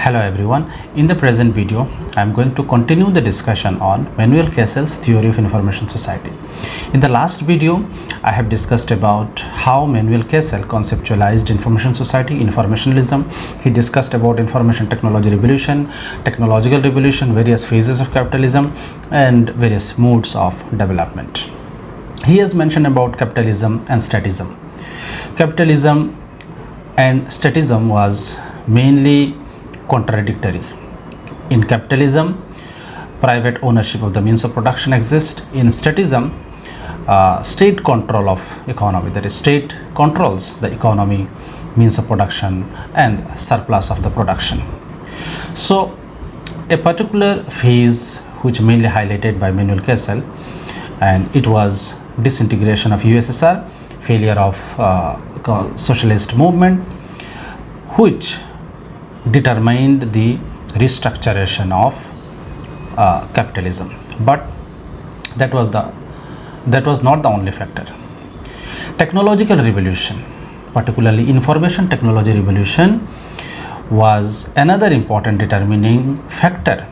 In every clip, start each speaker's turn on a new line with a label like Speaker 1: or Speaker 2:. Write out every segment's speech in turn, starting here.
Speaker 1: Hello everyone, in the present video I am going to continue the discussion on Manuel Castells' theory of information society. In the last video I have discussed about how Manuel Castells conceptualized information society, informationalism. He discussed about information technology revolution, technological revolution, various phases of capitalism and various modes of development. He has mentioned about capitalism and statism. Capitalism and statism was mainly contradictory. In capitalism, private ownership of the means of production exists. In statism, state control of economy, that is, state controls the economy, means of production and surplus of the production. So a particular phase which mainly highlighted by Manuel Castells, and it was disintegration of USSR, failure of socialist movement, which determined the restructuration of capitalism. But that was not the only factor. Technological revolution, particularly information technology revolution, was another important determining factor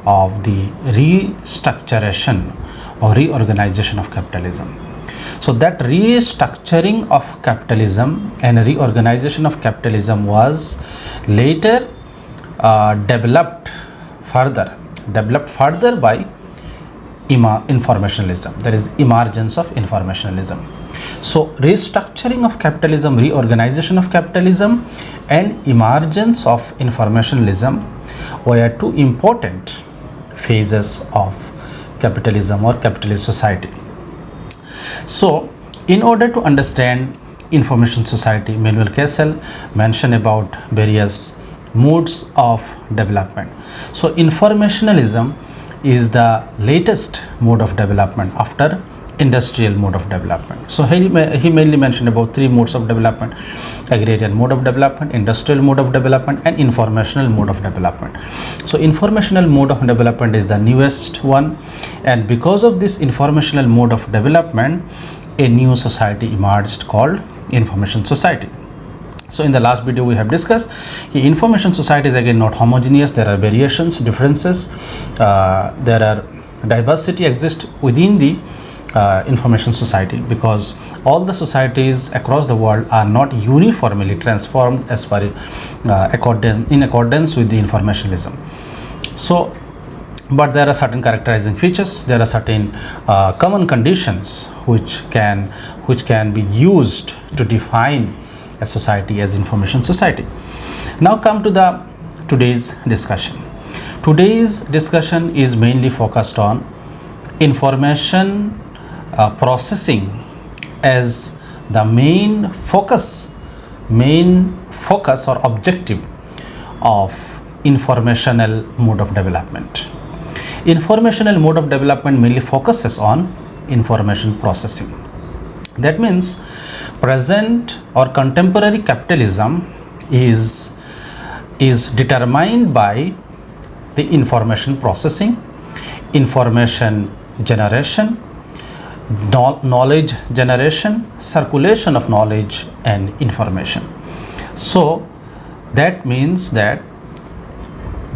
Speaker 1: of the restructuration or reorganization of capitalism. So that restructuring of capitalism and reorganization of capitalism was later developed further by informationalism, that is, emergence of informationalism. So restructuring of capitalism, reorganization of capitalism and emergence of informationalism were two important phases of capitalism or capitalist society. So in order to understand information society, Manuel Castells mentioned about various modes of development. So informationalism is the latest mode of development after industrial mode of development. So he mainly mentioned about three modes of development: agrarian mode of development, industrial mode of development and informational mode of development. So informational mode of development is the newest one, and because of this informational mode of development, a new society emerged called information society. So in the last video we have discussed information society is again not homogeneous. There are variations, differences, there are diversity exists within the information society, because all the societies across the world are not uniformly transformed as per in accordance with the informationalism. So but there are certain characterizing features, there are certain common conditions which can be used to define a society as information society. Now come to the today's discussion. Today's discussion is mainly focused on information processing as the main focus or objective of informational mode of development. Informational mode of development mainly focuses on information processing. That means present or contemporary capitalism is determined by the information processing, information generation, knowledge generation, circulation of knowledge and information. So that means that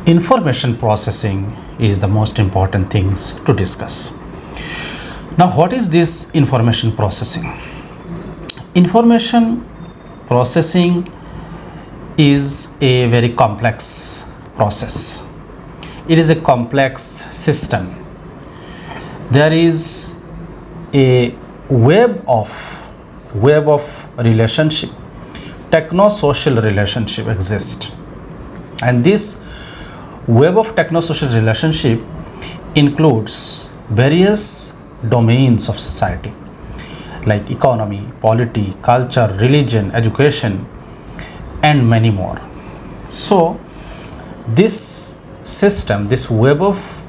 Speaker 1: information processing is the most important things to discuss. Now what is this information processing? Information processing is a very complex process. It is a complex system. There is a web of relationship, techno-social relationship exists, and this web of techno-social relationship includes various domains of society like economy, polity, culture, religion, education and many more. So this system, this web of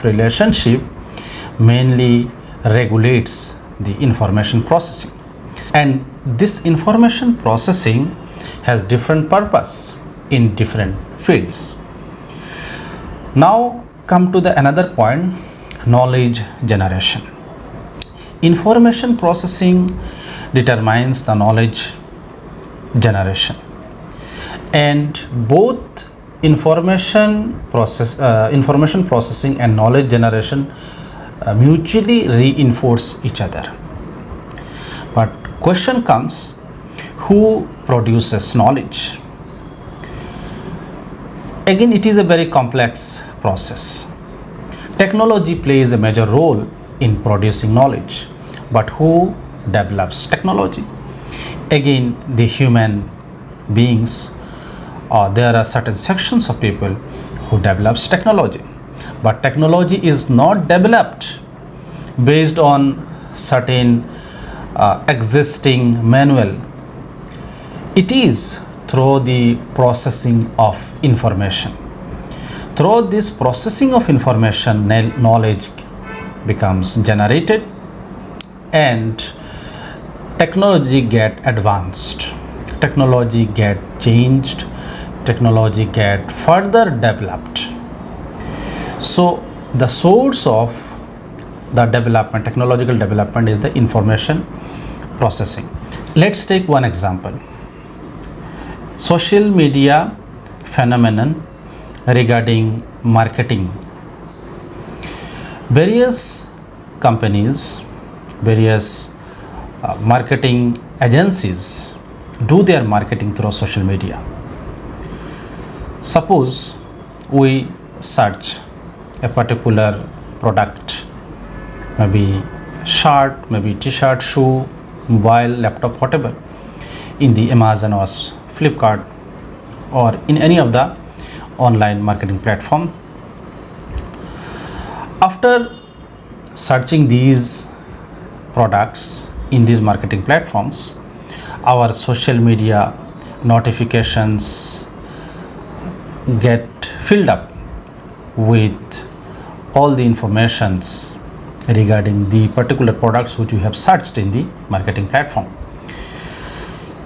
Speaker 1: relationship mainly regulates the information processing, and this information processing has different purpose in different fields. Now come to the another point, knowledge generation. Information processing determines the knowledge generation. and both information processing and knowledge generation mutually reinforce each other. But question comes, who produces knowledge? Again, it is a very complex process. Technology plays a major role in producing knowledge, but who develops technology? Again, the human beings, or there are certain sections of people who develops technology, but technology is not developed based on certain existing manual. It is through the processing of information. Through this processing of information, knowledge becomes generated and technology get advanced, technology get changed, technology get further developed. So the source of the development, technological development, is the information processing. Let's take one example. Social media phenomenon regarding marketing. Various companies, various marketing agencies do their marketing through social media. Suppose we search a particular product, maybe shirt, maybe t-shirt, shoe, mobile, laptop, whatever, in the Amazon or Flipkart or in any of the online marketing platform. After searching these products in these marketing platforms, our social media notifications get filled up with all the informations regarding the particular products which you have searched in the marketing platform.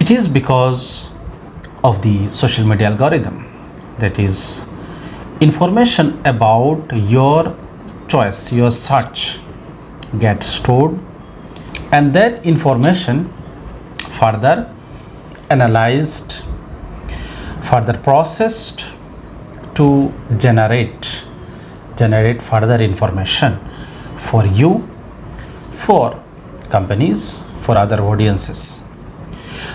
Speaker 1: It is because of the social media algorithm, that is, information about your choice, your search, get stored, and that information further analyzed, further processed to generate further information for you, for companies, for other audiences.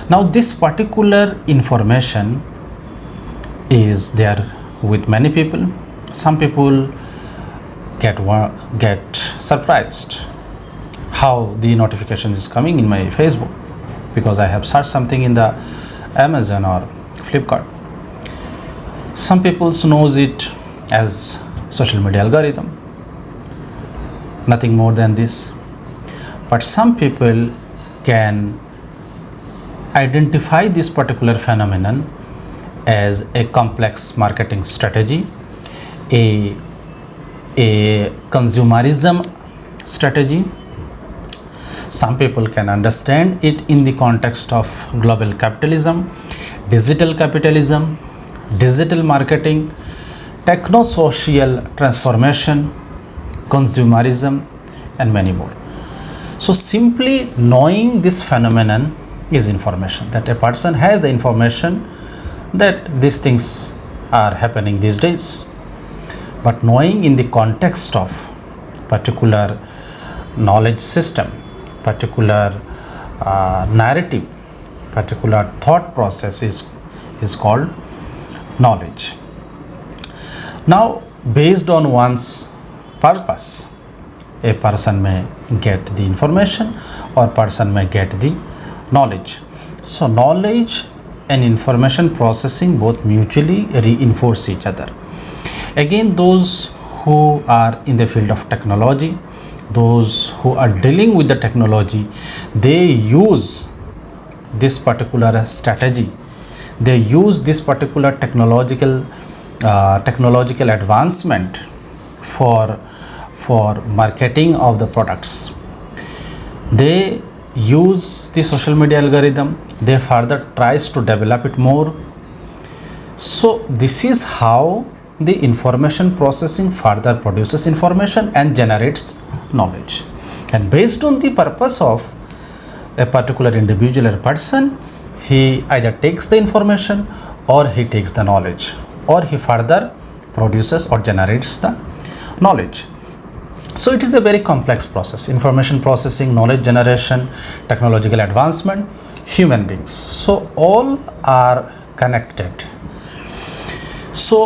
Speaker 1: Now this particular information is there with many people. Some people get surprised how the notification is coming in my Facebook because I have searched something in the Amazon or Flipkart. Some people knows it as social media algorithm, nothing more than this. But some people can identify this particular phenomenon as a complex marketing strategy, a consumerism strategy. Some people can understand it in the context of global capitalism, digital marketing, techno-social transformation, consumerism, and many more. So simply knowing this phenomenon is information, that a person has the information that these things are happening these days. But knowing in the context of particular knowledge system, particular narrative, particular thought process is called knowledge. Now, based on one's purpose, a person may get the information or person may get the knowledge. So knowledge and information processing both mutually reinforce each other. Again, those who are in the field of technology, those who are dealing with the technology, they use this particular strategy, they use this particular technological advancement for marketing of the products. They use the social media algorithm, they further tries to develop it more. So this is how the information processing further produces information and generates knowledge. And based on the purpose of a particular individual or person, he either takes the information or he takes the knowledge, or he further produces or generates the knowledge. So it is a very complex process: information processing, knowledge generation, technological advancement, human beings. So all are connected. So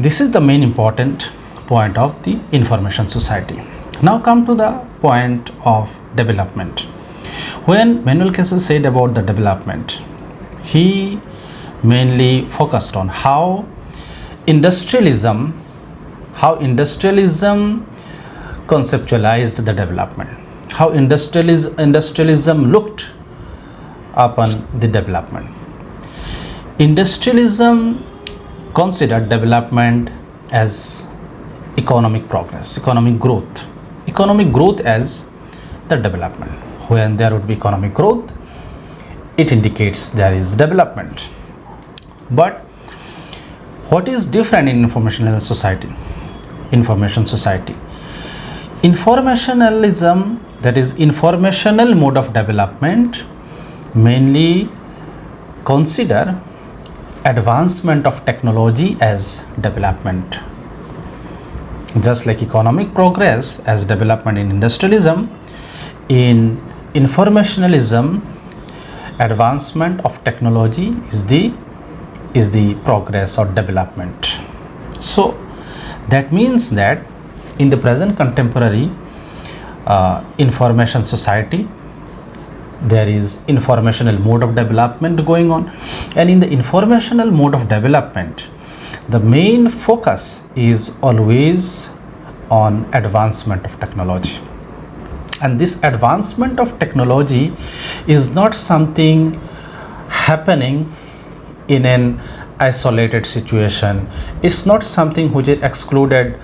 Speaker 1: this is the main important point of the information society. Now come to the point of development. When Manuel Castells said about the development, he mainly focused on how industrialism conceptualized the development, how industrialism looked upon the development. Industrialism considered development as economic progress, economic growth as the development. When there would be economic growth, it indicates there is development. But what is different in informational society? Informationalism, that is informational mode of development, mainly consider advancement of technology as development. Just like economic progress as development in industrialism, in informationalism, advancement of technology is the progress or development. So that means that in the present contemporary information society, there is informational mode of development going on, and in the informational mode of development, the main focus is always on advancement of technology. And this advancement of technology is not something happening in an isolated situation. It's not something which is excluded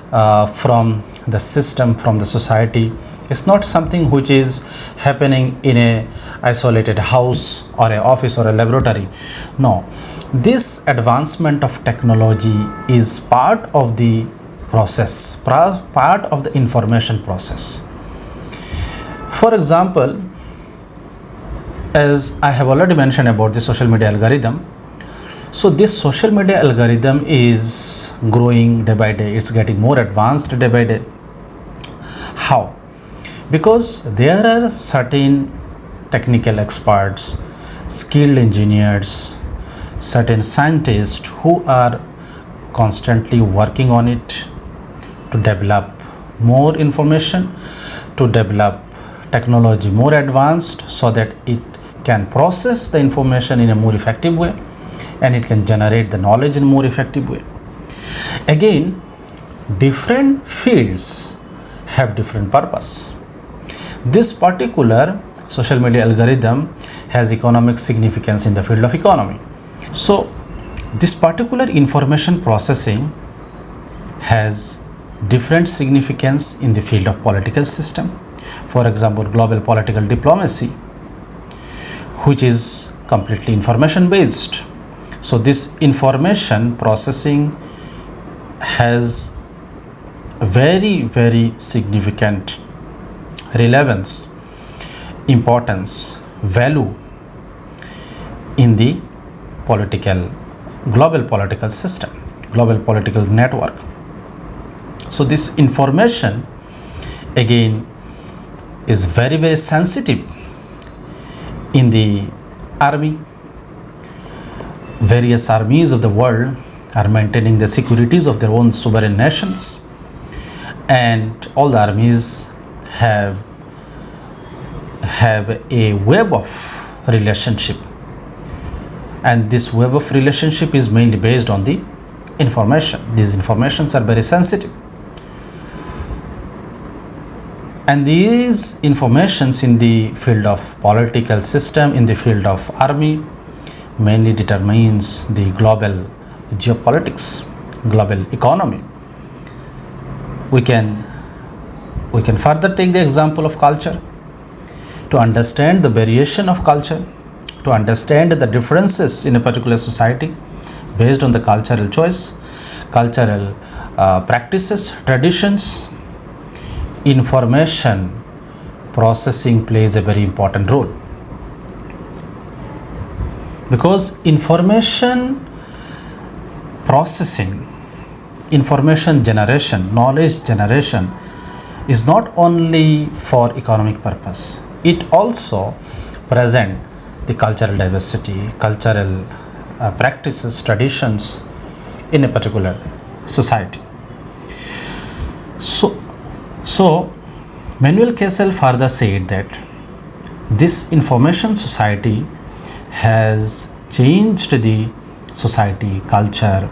Speaker 1: from the system, from the society. It's not something which is happening in a isolated house or a office or a laboratory. No, this advancement of technology is part of the process, part of the information process. For example, as I have already mentioned about the social media algorithm, so this social media algorithm is growing day by day. It's getting more advanced day by day. How? Because there are certain technical experts, skilled engineers, certain scientists who are constantly working on it to develop more information, to develop technology more advanced, so that it can process the information in a more effective way, and it can generate the knowledge in a more effective way. Again, different fields have different purpose. This particular social media algorithm has economic significance in the field of economy. So this particular information processing has different significance in the field of political system. For example, global political diplomacy, which is completely information based. So this information processing has very, very significant relevance, importance, value in the global political system, global political network. So this information again is very, very sensitive in the army. Various armies of the world are maintaining the securities of their own sovereign nations, and all the armies have a web of relationship, and this web of relationship is mainly based on the information. These informations are very sensitive, and these informations in the field of political system, in the field of army, mainly determines the global geopolitics, global economy. We can further take the example of culture. To understand the variation of culture, to understand the differences in a particular society based on the cultural choice, cultural practices, traditions, information processing plays a very important role, because information processing, information generation, knowledge generation is not only for economic purpose, it also present the cultural diversity, cultural practices, traditions in a particular society. So Manuel Castells further said that this information society has changed the society, culture,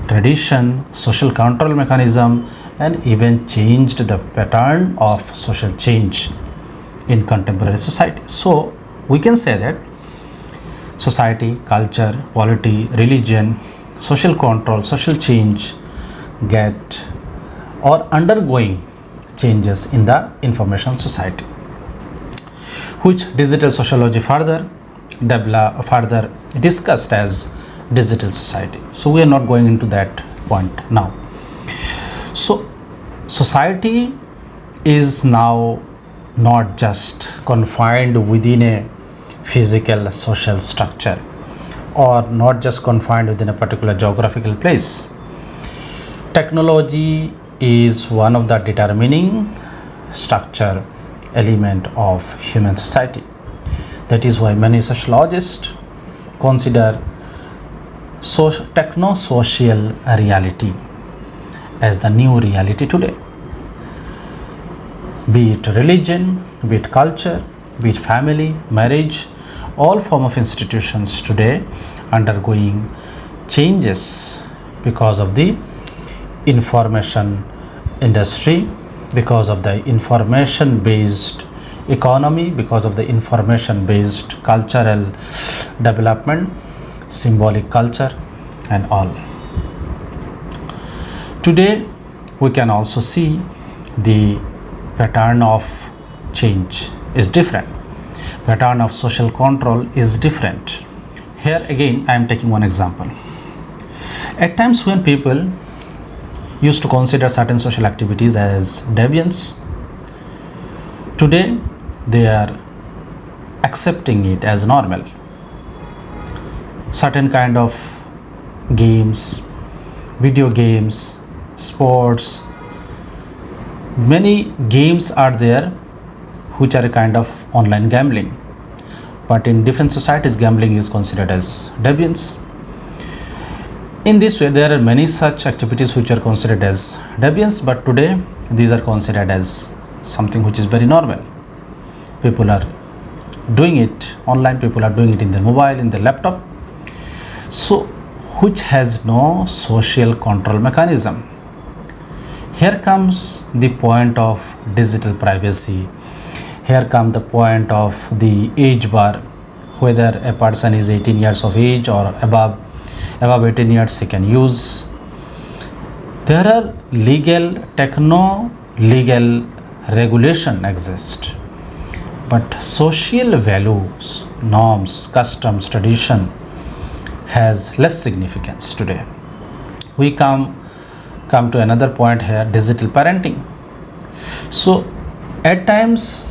Speaker 1: tradition, social control mechanism, and even changed the pattern of social change in contemporary society. So we can say that society, culture, polity, religion, social control, social change get or undergoing changes in the information society, which digital sociology further discussed as digital society. So we are not going into that point now. So society is now not just confined within a physical social structure or not just confined within a particular geographical place. Technology is one of the determining structure element of human society. That is why many sociologists consider techno-social reality as the new reality today. Be it religion, be it culture, be it family, marriage, all form of institutions today undergoing changes because of the information industry, because of the information based economy, because of the information based cultural development, symbolic culture and all. Today we can also see the pattern of change is different, pattern of social control is different. Here again I am taking one example. At times when people used to consider certain social activities as deviance, today they are accepting it as normal. Certain kind of games, video games, sports, many games are there which are a kind of online gambling, but in different societies gambling is considered as deviance. In this way there are many such activities which are considered as deviance, but today these are considered as something which is very normal. People are doing it online, people are doing it in their mobile, in their laptop, so which has no social control mechanism. Here comes the point of digital privacy. Here comes the point of the age bar, whether a person is 18 years of age or above 18 years he can use. There are legal, techno-legal regulation exist, but social values, norms, customs, tradition has less significance today. We come to another point here, digital parenting. So at times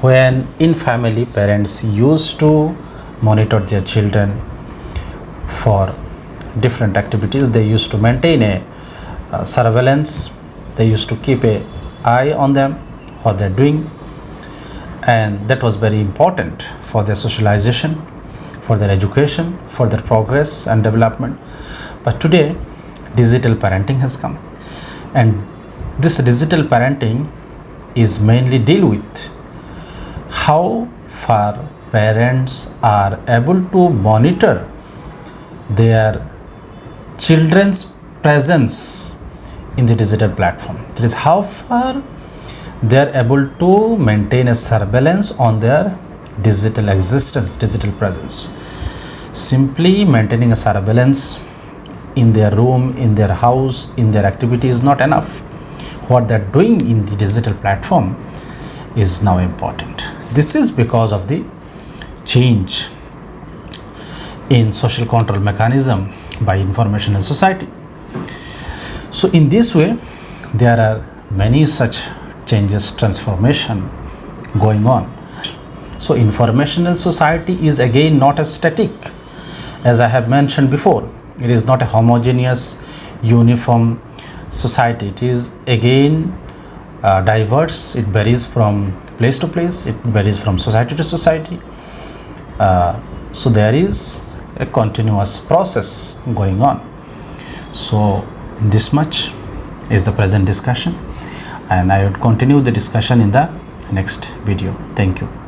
Speaker 1: when in family parents used to monitor their children for different activities, they used to maintain a surveillance, they used to keep an eye on them, what they're doing, and that was very important for their socialization, for their education, for their progress and development. But today digital parenting has come, and this digital parenting is mainly deal with how far parents are able to monitor their children's presence in the digital platform. That is how far they are able to maintain a surveillance on their digital existence, digital presence. Simply maintaining a surveillance in their room, in their house, in their activity is not enough. What they are doing in the digital platform is now important. This is because of the change in social control mechanism by information and society. So in this way there are many such changes, transformation going on. So informational society is again not a static, as I have mentioned before. It is not a homogeneous, uniform society. It is again diverse. It varies from place to place. It varies from society to society. So there is a continuous process going on. So this much is the present discussion, and I would continue the discussion in the next video. Thank you.